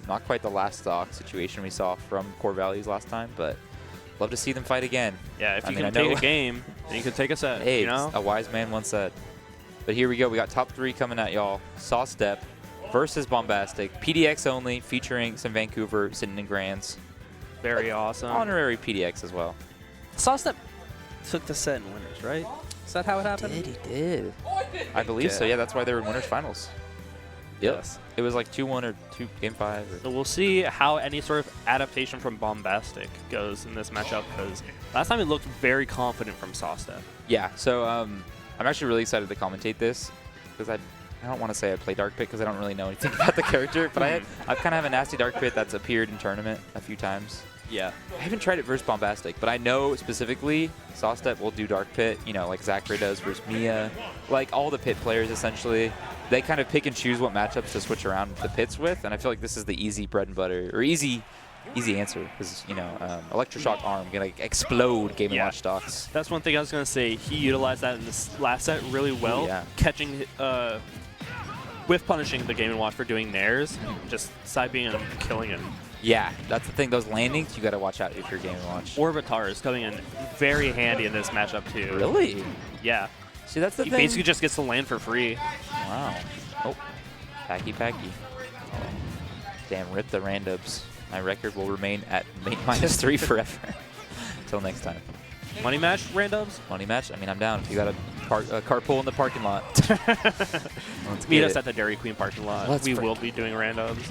Not quite the last stock situation we saw from Core Values last time, but love to see them fight again. Yeah, if you can take a game, then you can take a set. Hey, you know? a wise man once said. But here we go. We got top 3 coming at y'all. Sawstep versus Bombastic. PDX only, featuring some Vancouver sitting in grands. Very awesome. Honorary PDX as well. Sawstep took the set in winners, right? Is that how it happened? He did. I believe so. Yeah, that's why they were in winners finals. Yep. Yes. It was like 2-1 or game 5. So we'll see how any sort of adaptation from Bombastic goes in this matchup, because last time it looked very confident from Sawstep. Yeah, so I'm actually really excited to commentate this, because I don't want to say I play Dark Pit because I don't really know anything about the character, but I kind of have a nasty Dark Pit that's appeared in tournament a few times. Yeah. I haven't tried it versus Bombastic, but I know specifically Sawstep will do Dark Pit, you know, like Zachary does versus Mia. Like all the Pit players, essentially, they kind of pick and choose what matchups to switch around the Pits with, and I feel like this is the easy bread and butter, or easy answer, because, you know, Electroshock Arm going to explode Game & Watch stocks. That's one thing I was going to say. He utilized that in this last set really well, catching, whiff punishing the Game & Watch for doing theirs, just side being and killing him. Yeah, that's the thing. Those landings, you got to watch out if you're Game & Watch. Orbitars is coming in very handy in this matchup, too. Really? Yeah. See, that's the thing. He basically just gets to land for free. Wow. Oh, Packy. Oh. Damn, rip the randoms. My record will remain at -3 forever. Until next time. Money match, randoms? Money match? I mean, I'm down. If you got a carpool in the parking lot. Meet us at the Dairy Queen parking lot. We will be doing randoms.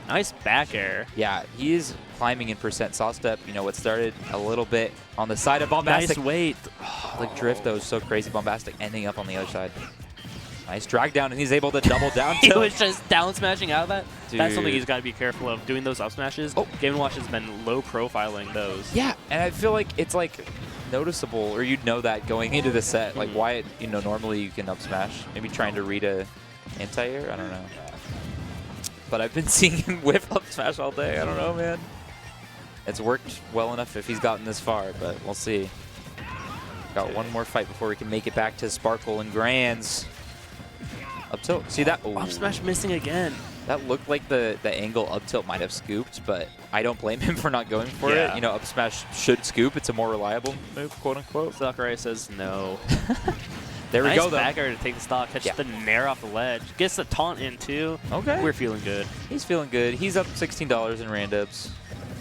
Nice back air. Yeah, he is climbing in percent. Sawstep, you know, what started a little bit on the side of Bombastic. Nice weight. Oh, the drift, though, is so crazy. Bombastic ending up on the other side. Nice drag down, and he's able to double down. He was just down smashing out of that. Dude. That's something he's got to be careful of, doing those up smashes. Oh. Game & Watch has been low profiling those. Yeah, and I feel like it's like noticeable, or you'd know that going into the set. Like Wyatt, you know, normally you can up smash. Maybe trying to read a anti-air. I don't know. But I've been seeing him whiff up smash all day. I don't know, man. It's worked well enough if he's gotten this far, but we'll see. Got one more fight before we can make it back to Sparkle and Grands. Up tilt. See that? Up smash missing again. That looked like the angle up tilt might have scooped, but I don't blame him for not going for it. You know, up smash should scoop. It's a more reliable move, quote unquote. Sakurai says no. There we go, though. Nice back air to take the stock, catch the nair off the ledge. Gets the taunt in, too. Okay. We're feeling good. He's feeling good. He's up $16 in randoms.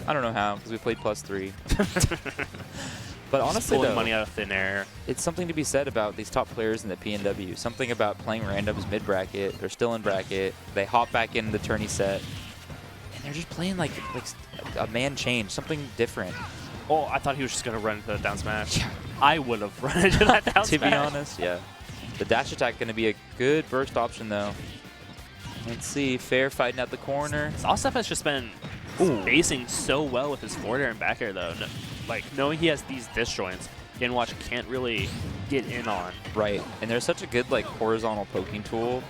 I don't know how, because we played +3. But honestly, pulling though, money out of thin air. It's something to be said about these top players in the PNW. Something about playing randoms mid-bracket. They're still in bracket. They hop back in the tourney set. And they're just playing like a man change, something different. Oh, I thought he was just going to run into the down smash. Yeah. I would have run into that down to smash. be honest, yeah. The dash attack going to be a good burst option, though. Let's see. Fair fighting at the corner. Sawstep has just been spacing so well with his forward air and back air, though. No, like, knowing he has these disjoints, Game & Watch can't really get in on. Right. And there's such a good, like, horizontal poking tool.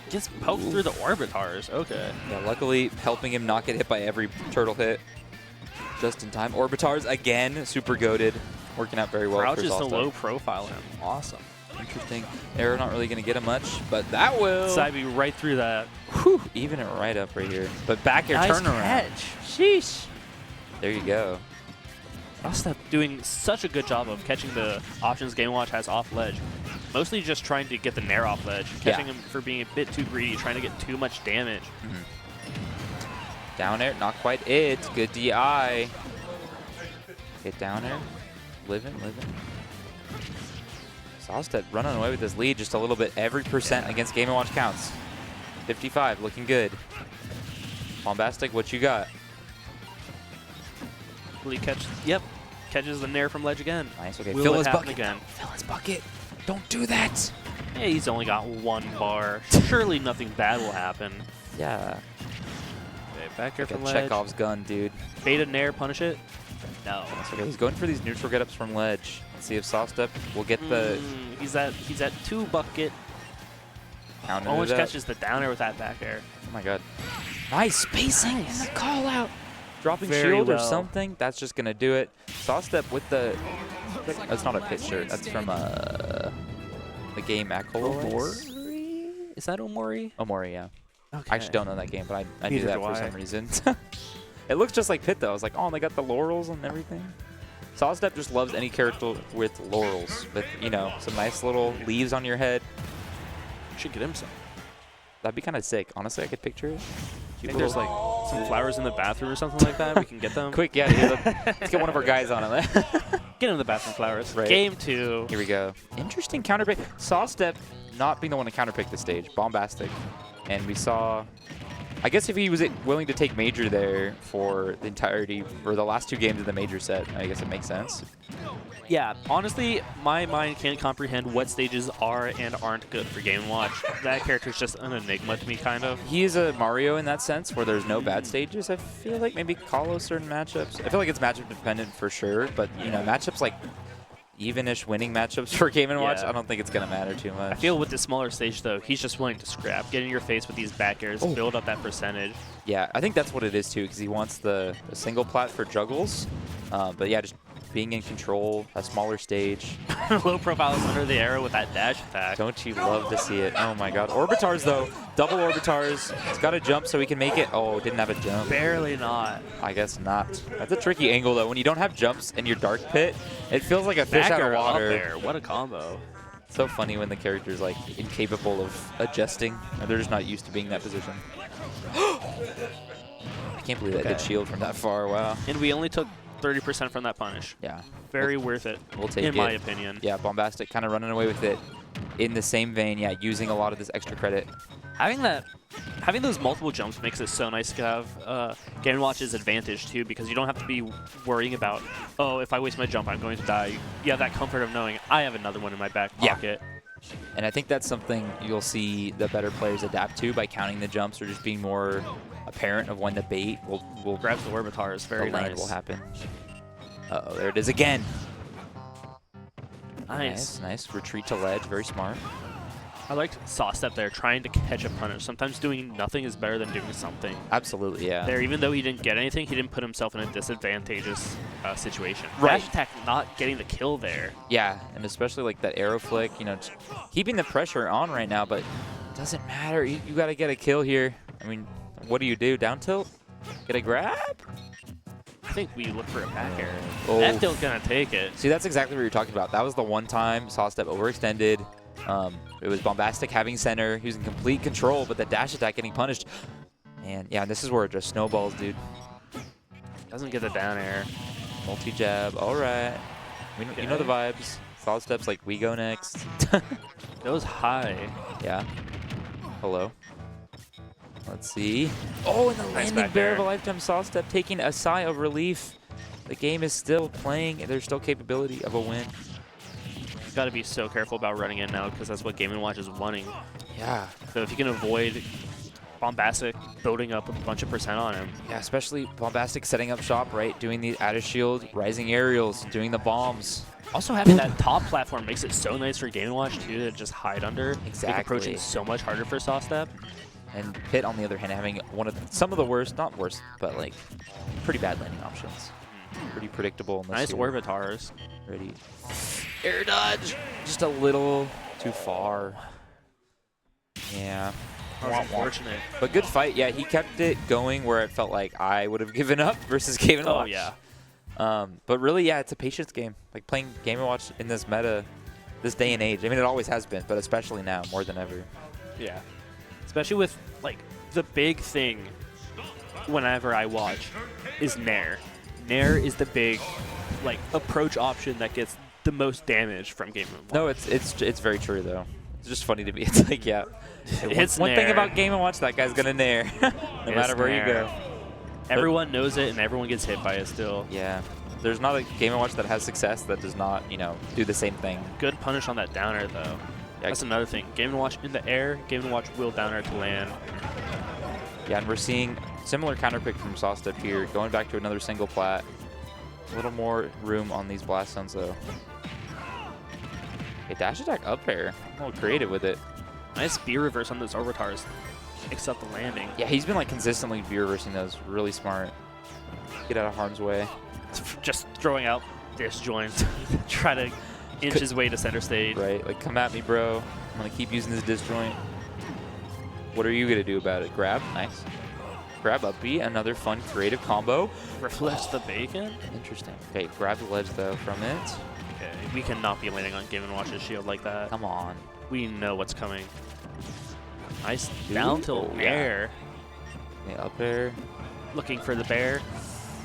Gets poked through the orbitars. Okay. Yeah, luckily helping him not get hit by every turtle hit. Just in time. Orbitars, again, super goated. Working out very well. Crouch for is to Sawstep. low profile him. Awesome. Interesting. Air not really going to get him much, but that will. Side B right through that. Whew, even it right up right here. But back air nice turnaround. Catch. Sheesh. There you go. Sawstep doing such a good job of catching the options Game & Watch has off ledge. Mostly just trying to get the nair off ledge. Catching him for being a bit too greedy, trying to get too much damage. Down air, not quite it. Good DI. Get down air. Living. Sawstep running away with his lead just a little bit. Every percent against Game & Watch counts. 55, looking good. Bombastic, what you got? Will he catch? Yep. Catches the nair from ledge again. Nice, okay. Will Fill it his happen bucket. again? Fill his bucket. Don't do that. Yeah, he's only got one bar. Surely nothing bad will happen. Yeah. Okay, back here Like from a ledge. Chekhov's gun, dude. Beta nair, punish it? No. That's okay. He's going for these neutral get-ups from ledge. Let's see if Sawstep will get the... He's at 2 bucket. Almost catches the down air with that back air. Oh my god. Nice spacing and the call out. Dropping Very shield or well. something. That's just going to do it. Sawstep with the... That's not a pit shirt. That's from the game Akolo. Omori? Is that Omori? Omori, yeah. Okay. I actually don't know that game, but I knew Neither that do for I. some reason. It looks just like Pit, though. I was like, oh, and they got the laurels and everything. Sawstep just loves any character with laurels, with, you know, some nice little leaves on your head. Should get him some. That'd be kind of sick. Honestly, I could picture it. I think there's like some flowers in the bathroom or something like that. We can get them. Quick, yeah, dude, let's get one of our guys on it. Get him the bathroom flowers. Right. Game 2. Here we go. Interesting counterpick. Sawstep not being the one to counterpick the stage. Bombastic. And we saw, I guess if he was willing to take major there for the entirety, or the last 2 games of the major set, I guess it makes sense. Yeah, honestly, my mind can't comprehend what stages are and aren't good for Game & Watch. That character's just an enigma to me, kind of. He is a Mario in that sense, where there's no bad stages. I feel like maybe Call certain matchups. I feel like it's matchup dependent for sure, but you know, matchups like even-ish winning matchups for Game & Watch, Yeah. I don't think it's going to matter too much. I feel with the smaller stage, though, he's just willing to scrap, get in your face with these back airs, build up that percentage. Yeah, I think that's what it is too, because he wants the single plat for juggles. But yeah, just being in control, a smaller stage. Low profile is under the arrow with that dash attack. Don't you love to see it? Oh my god. Orbitars though, double Orbitars. He's got to jump so he can make it. Oh, didn't have a jump. Barely not. I guess not. That's a tricky angle though. When you don't have jumps in your dark pit, it feels like a fish out of Backer up water. there. What a combo. So funny when the character's like incapable of adjusting. Or they're just not used to being in that position. I can't believe that did shield from that far. Wow. And we only took 30% from that punish. Yeah. Very worth it, We'll take in it. my opinion. Yeah, Bombastic kind of running away with it. In the same vein, yeah, using a lot of this extra credit. Having those multiple jumps makes it so nice to have Game & Watch's advantage too, because you don't have to be worrying about, oh, if I waste my jump, I'm going to die. You have that comfort of knowing I have another one in my back pocket. And I think that's something you'll see the better players adapt to by counting the jumps or just being more apparent of when the bait will Grabs the Orbitars, very the land nice. will happen. Uh-oh, there it is again. Nice. Nice. Retreat to ledge, very smart. I liked Sawstep there, trying to catch a punish. Sometimes doing nothing is better than doing something. Absolutely, yeah. There, even though he didn't get anything, he didn't put himself in a disadvantageous situation. Right. Dash attack not getting the kill there. Yeah, and especially like that arrow flick, you know, just keeping the pressure on right now, but it doesn't matter. You got to get a kill here. I mean, what do? Down tilt? Get a grab? I think we look for a back air. Oh. That tilt's going to take it. See, that's exactly what you're talking about. That was the one time Sawstep overextended. It was Bombastic having center. He was in complete control, but the dash attack getting punished. And yeah, this is where it just snowballs, dude. Doesn't get the down air. Multi-jab, all right. You know the vibes. Sawstep's like, we go next. Goes high. Yeah. Hello. Let's see. Oh, and the Nice landing back bear of a air. lifetime. Sawstep taking a sigh of relief. The game is still playing, and there's still capability of a win. Got to be so careful about running in now, because that's what Game & Watch is wanting. Yeah. So if you can avoid Bombastic building up a bunch of percent on him. Yeah, especially Bombastic setting up shop, right? Doing the added shield, rising aerials, doing the bombs. Also having that top platform makes it so nice for Game & Watch too to just hide under. Exactly. Make approaching so much harder for Sawstep. And Pit, on the other hand, having some of the worst, not worst, but like pretty bad landing options. Pretty predictable. Nice you're Orbitars. ready. Air dodge. Just a little too far. Yeah. That was unfortunate. But good fight. Yeah, he kept it going where it felt like I would have given up versus Game & Watch. Oh, yeah. But really, yeah, it's a patience game. Like playing Game & Watch in this meta, this day and age. I mean, it always has been, but especially now, more than ever. Yeah. Especially with, like, the big thing whenever I watch is Nair. Nair is the big, like, approach option that gets the most damage from Game & Watch. No, it's very true, though. It's just funny to me. It's like, yeah. It's one thing Nair. about Game & Watch, that guy's going to Nair, no matter where you go. Everyone knows it, and everyone gets hit by it still. Yeah. There's not a Game & Watch that has success that does not, you know, do the same thing. Good punish on that downer, though. Yeah. That's another thing. Game & Watch in the air, Game & Watch will downer to land. Yeah, and we're seeing similar counterpick from Sawstep here, going back to another single plat. A little more room on these blast zones, though. Okay, dash attack up air. A little creative with it. Nice B reverse on those Orbitars. Except the landing. Yeah, he's been like consistently V reversing those. Really smart. Get out of harm's way. Just throwing out disjoints. Try to inch his way to center stage. Right, like come at me, bro. I'm gonna keep using this disjoint. What are you going to do about it? Grab? Nice. Grab up B. Another fun, creative combo. Reflects the bacon. Interesting. Okay, grab the ledge, though, from it. Okay, we cannot be landing on Game & Watch's shield like that. Come on. We know what's coming. Nice down tilt air. Yeah, up air. Looking for the bear.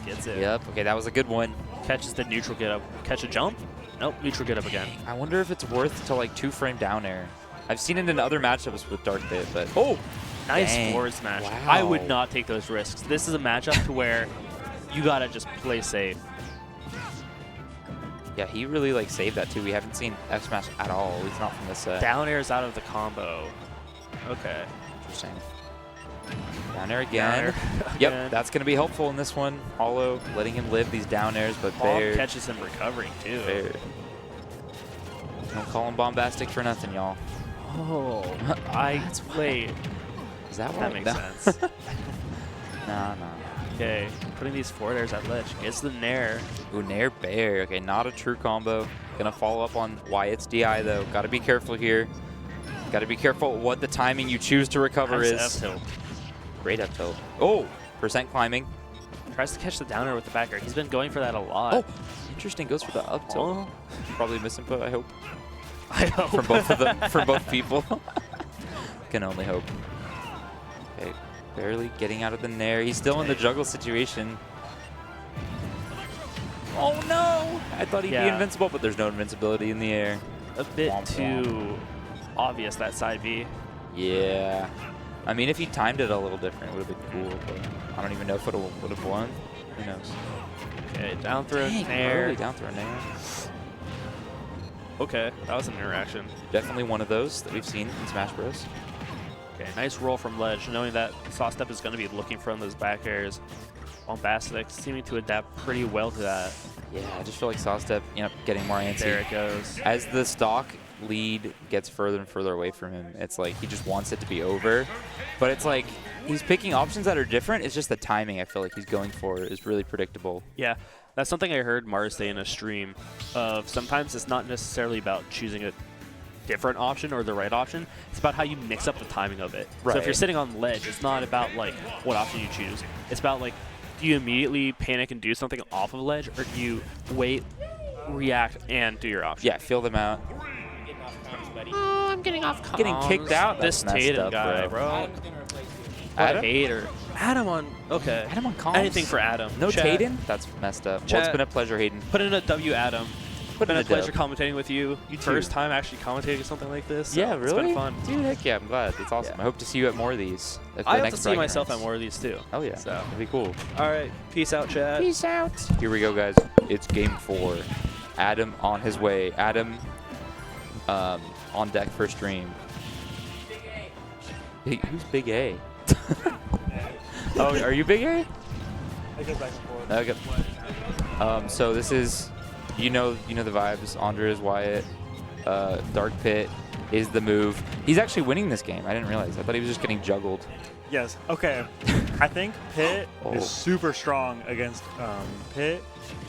Gets it. Yep. Okay, that was a good one. Catches the neutral get up. Catch a jump? Nope, neutral get up again. I wonder if it's worth to like 2-frame down air. I've seen it in other matchups with Dark Pit, but oh, nice dang. forward smash. Wow. I would not take those risks. This is a matchup to where you gotta just play safe. Yeah, he really like saved that too. We haven't seen F smash at all, at least not from this set. Down air is out of the combo. Okay. Interesting. Down air again. Down air Yep, again. that's going to be helpful in this one. Hollow letting him live these down airs, but Bomb Bear. catches him recovering too. Bear. Don't call him Bombastic for nothing, y'all. Oh, wait. Is that That why? makes No. sense. Nah. Okay, putting these forward airs at ledge. Gets the nair. Ooh, Nair Bear. Okay, not a true combo. Gonna follow up on Wyatt's DI though. Gotta be careful here. Gotta be careful what the timing you choose to recover Nice is. F-tilt. Great up tilt. Oh, percent climbing. Tries to catch the down air with the back air. He's been going for that a lot. Oh, interesting. Goes for the up tilt. Oh. Probably misinput, I hope. I hope. From both of them, from both people. Can only hope. Okay, barely getting out of the nair. He's still in the juggle situation. Oh no! I thought he'd be invincible, but there's no invincibility in the air. A bit Womp too obvious, that side B. Yeah. I mean, if he timed it a little different, it would have been cool, but I don't even know if it would have won. Who knows? Okay, down throw, Dang, nair. early down throw nair. Okay, that was an interaction. Definitely one of those that we've seen in Smash Bros. Okay, nice roll from ledge, knowing that Sawstep is going to be looking for those back airs. Bombastic seeming to adapt pretty well to that. Yeah, I just feel like Sawstep, getting more antsy. There it goes. As the stock lead gets further and further away from him, it's like he just wants it to be over. But it's like he's picking options that are different. It's just the timing I feel like he's going for is really predictable. Yeah, that's something I heard Mars say in a stream of sometimes it's not necessarily about choosing a different option or the right option. It's about how you mix up the timing of it. Right. So if you're sitting on ledge, it's not about like what option you choose. It's about like, do you immediately panic and do something off of ledge, or do you wait, react, and do your option? Yeah, feel them out. Oh, I'm getting off comms. Getting kicked out. This That's messed Tatum up, guy, bro. bro. Adam? What a hater. Adam on, okay. Adam on comms. Anything for Adam. No Chat. Tatum? That's messed up. Well, Chat. it's been a pleasure, Hayden. Put in a W, Adam. Put in Been a a pleasure dub. commentating with you. You too. First time actually commentating something like this. So Yeah, It's really? been fun. Dude, heck yeah, I'm glad. It's awesome. Yeah. I hope to see you at more of these. I hope to see myself at more of these too. Oh, yeah. So. That'd be cool. All right. Peace out, chat. Peace out. Here we go, guys. It's game 4. Adam on his way. Adam on deck for stream. Who's Big A? Oh, are you Big A? I go back and forth. Okay. So this is, you know the vibes. Andres, Wyatt, Dark Pit is the move. He's actually winning this game. I didn't realize. I thought he was just getting juggled. Yes. Okay. I think Pit Oh. is super strong against Pit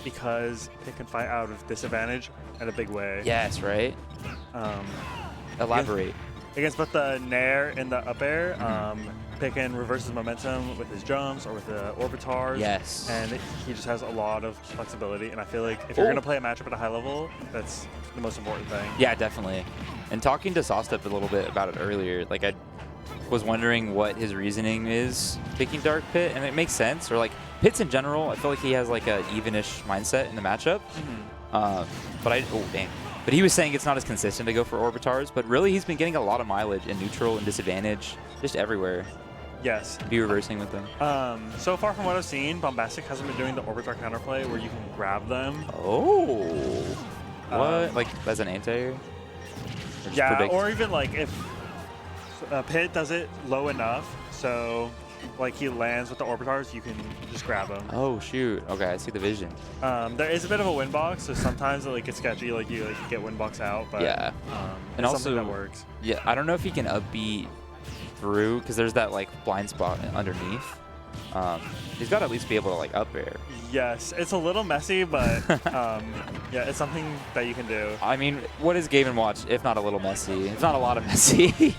because Pit can fight out of disadvantage in a big way. Yes, right? Um, Elaborate. against both the Nair and the up air, Pit can reverse his momentum with his jumps or with the orbitars. Yes. And he just has a lot of flexibility. And I feel like if you're Oh. going to play a matchup at a high level, that's the most important thing. Yeah, definitely. And talking to Sawstep a little bit about it earlier, like I was wondering what his reasoning is picking Dark Pit, and it makes sense. Or like Pits in general, I feel like he has like a evenish mindset in the matchup. But he was saying it's not as consistent to go for orbitars, but really he's been getting a lot of mileage in neutral and disadvantage, just everywhere. Yes. Be reversing with them. So far from what I've seen, Bombastic hasn't been doing the orbitar counterplay where you can grab them. Oh. What? Like as an anti-air? Or just Yeah, predict? or even like if Pit does it low enough, so like he lands with the orbitars, you can just grab him. Oh shoot. Okay, I see the vision. There is a bit of a win box, so sometimes it like gets sketchy, like you like get win box out, but Yeah. And it's also something that works. Yeah, I don't know if he can upbeat through because there's that like blind spot underneath. He's got to at least be able to like up air. Yes, it's a little messy, but yeah, it's something that you can do. I mean, what is Game & Watch if not a little messy? It's not a lot of messy.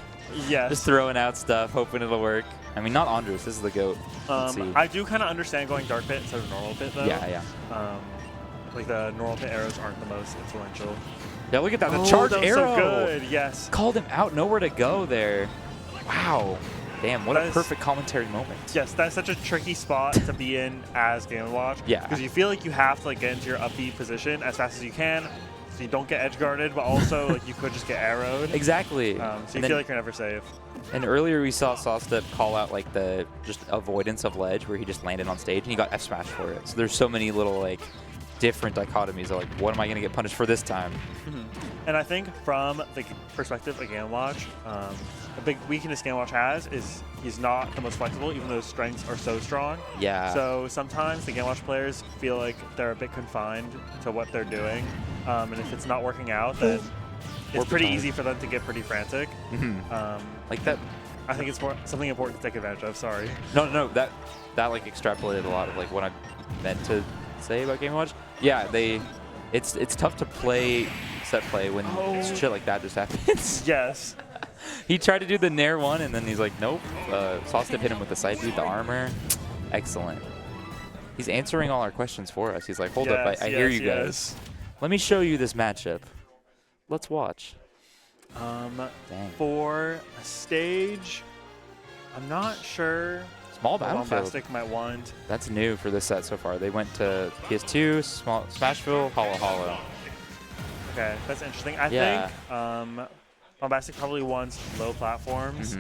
Yes. Just throwing out stuff, hoping it'll work. I mean, not Andres. This is the GOAT. Let's see. I do kind of understand going Dark Pit instead of normal Pit, though. Yeah. Like the normal Pit arrows aren't the most influential. Yeah, look at that. The charge that was arrow. so good. Yes. Called him out. Nowhere to go there. Wow. Damn, what That a is- perfect commentary moment. Yes, that's such a tricky spot to be in as Game & Watch. Yeah. Because you feel like you have to like get into your upbeat position as fast as you can, so you don't get edge guarded, but also like you could just get arrowed. Exactly. So you And feel then- like you're never safe. And earlier we saw Sawstep call out like the just avoidance of ledge where he just landed on stage and he got F smashed for it. So there's so many little like different dichotomies of like, what am I going to get punished for this time? And I think from the perspective of Game Watch, a big weakness Game Watch has is he's not the most flexible, even though his strengths are so strong. Yeah. So sometimes the Game Watch players feel like they're a bit confined to what they're doing, and if it's not working out, then it's pretty easy for them to get pretty frantic. Like that. I think it's something important to take advantage of. Sorry. No, that like extrapolated a lot of like what I meant to say about Game Watch. Yeah, it's tough to play set play when shit like that just happens. Yes. He tried to do the Nair one and then he's like, nope. Sawstep hit him with the side beat, the armor. Excellent. He's answering all our questions for us. He's like, hold up, I hear you guys. Let me show you this matchup. Let's watch. Dang. For a stage, I'm not sure. Small battlefield. Bombastic might want. That's new for this set so far. They went to PS2, Smashville, Hollow. Okay, that's interesting. I Yeah. think Bombastic probably wants low platforms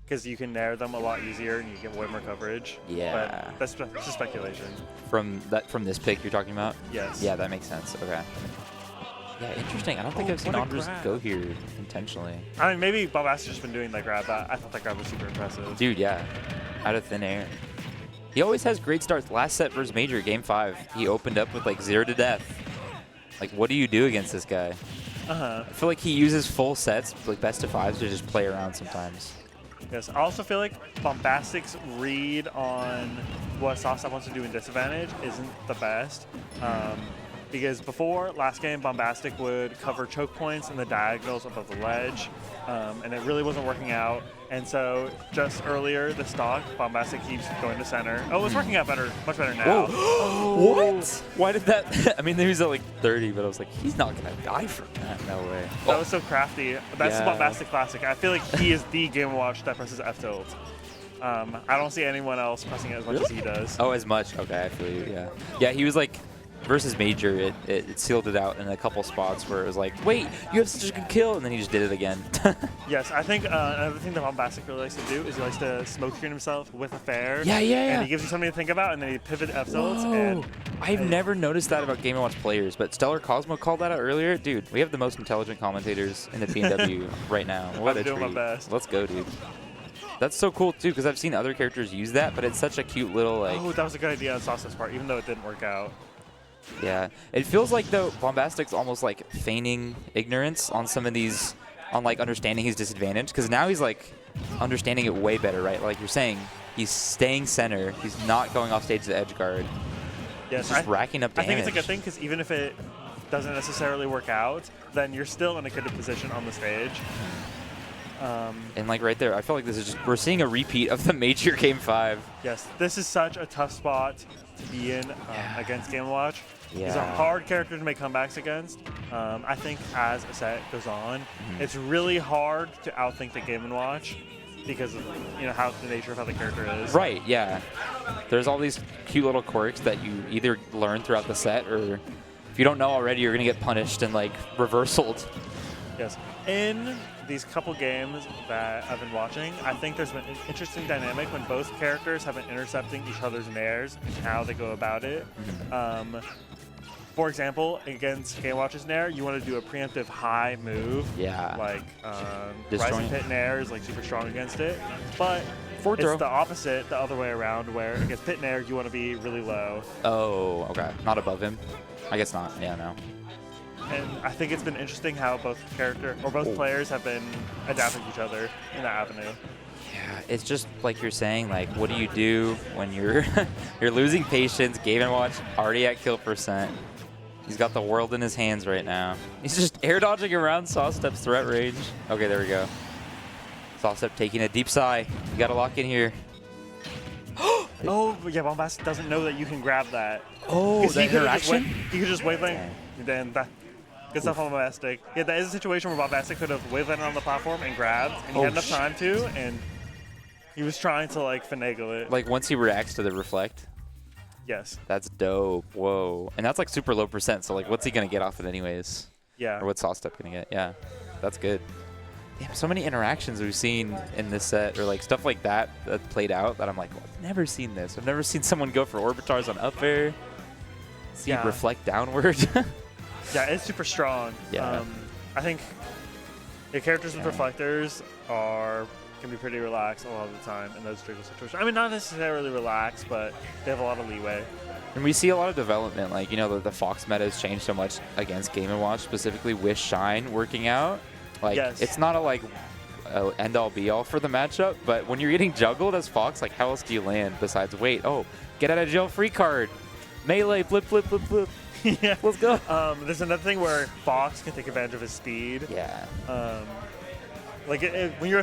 because you can nair them a lot easier and you get way more coverage. Yeah. But that's just speculation. From this pick you're talking about? Yes. Yeah, that makes sense. Okay. Yeah, interesting. I don't think I've seen what a Andres grab. go here intentionally. I mean, maybe Bombastic's just been doing that grab, but I thought that grab was super impressive. Dude, yeah. Out of thin air. He always has great starts. Last set versus Major, Game 5, he opened up with like 0 to death. Like, what do you do against this guy? I feel like he uses full sets, like best of 5s, to just play around sometimes. Yes, I also feel like Bombastic's read on what Sawstep wants to do in disadvantage isn't the best. Because before, last game, Bombastic would cover choke points in the diagonals above the ledge, and it really wasn't working out. And so just earlier, the stock, Bombastic keeps going to center. Oh, it's working out better, much better now. What? Why did that? I mean, he was at like 30, but I was like, he's not going to die from that. No way. That was so crafty. That's the Yeah. Bombastic classic. I feel like he is the Game & Watch that presses F tilt. I don't see anyone else pressing it as much as he does. Oh, as much? Okay, I feel you, yeah. Yeah, he was like, versus Major, it sealed it out in a couple spots where it was like, wait, you have such a good kill, and then he just did it again. Yes, I think another thing that Bombastic really likes to do is he likes to smoke screen himself with a fair. Yeah. And he gives you something to think about, and then he pivot F tilts. And I've never noticed that about Game & Watch players, but Stellar Cosmo called that out earlier. Dude, we have the most intelligent commentators in the PNW right now. What I'm a doing my treat. best. Let's go, dude. That's so cool, too, because I've seen other characters use that, but it's such a cute little, like... Oh, that was a good idea on Sawstep's part, even though it didn't work out. Yeah. It feels like, though, Bombastic's almost, like, feigning ignorance on some of these, on, like, understanding his disadvantage, because now he's, like, understanding it way better, right? Like you're saying, he's staying center. He's not going off stage to the edge guard. Yes, He's just racking up damage. I think it's a good thing, because even if it doesn't necessarily work out, then you're still in a good position on the stage. And, like, right there, I feel like this is just, we're seeing a repeat of the Major Game 5. Yes, this is such a tough spot to be in against Game & Watch. Yeah. He's a hard character to make comebacks against. I think as a set goes on, it's really hard to outthink the Game & Watch because of how the nature of how the character is. Right, yeah. There's all these cute little quirks that you either learn throughout the set, or if you don't know already, you're going to get punished and, like, reversaled. Yes. In these couple games that I've been watching, I think there's been an interesting dynamic when both characters have been intercepting each other's nairs and how they go about it. For example, against Game Watch's nair, you want to do a preemptive high move. Yeah. Like Disjoint. Rising Pit nair is like super strong against it. But Forward it's throw. the opposite, the other way around, where against Pit nair, you want to be really low. Oh, okay. Not above him? I guess not. Yeah, no. And I think it's been interesting how both players have been adapting to each other in that avenue. Yeah, it's just like you're saying, like, what do you do when you're you're losing patience, Game & Watch already at kill %, He's got the world in his hands right now. He's just air dodging around Sawstep's threat range. Okay, there we go. Sawstep taking a deep sigh. You got to lock in here. Oh, yeah, Bombastic doesn't know that you can grab that. Oh, 'Cause that interaction? He could just waveland, and then that. Good stuff on Bombastic. Yeah, that is a situation where Bombastic could have wavelanded on the platform and grabbed, and he had enough time to, and he was trying to, like, finagle it. Like, once he reacts to the reflect? Yes. That's dope. Whoa. And that's, like, super low percent, so, like, what's he going to get off it anyways? Yeah. Or what's Sawstep going to get? Yeah. That's good. Damn, so many interactions we've seen in this set, or like stuff like that played out that I'm like, well, I've never seen this. I've never seen someone go for orbitars on up air. See it reflect downward. Yeah, it's super strong. Yeah. I think the characters with reflectors can be pretty relaxed a lot of the time in those trickle situations. I mean, not necessarily relaxed, but they have a lot of leeway. And we see a lot of development. Like, you know, the Fox meta has changed so much against Game & Watch, specifically with Shine working out. Like, it's not a, like, end-all be-all for the matchup, but when you're getting juggled as Fox, like, how else do you land besides wait? Oh, get out of jail free card. Melee, flip, flip, flip, flip. Yeah. Let's go. There's another thing where Fox can take advantage of his speed. Yeah. Like, when you're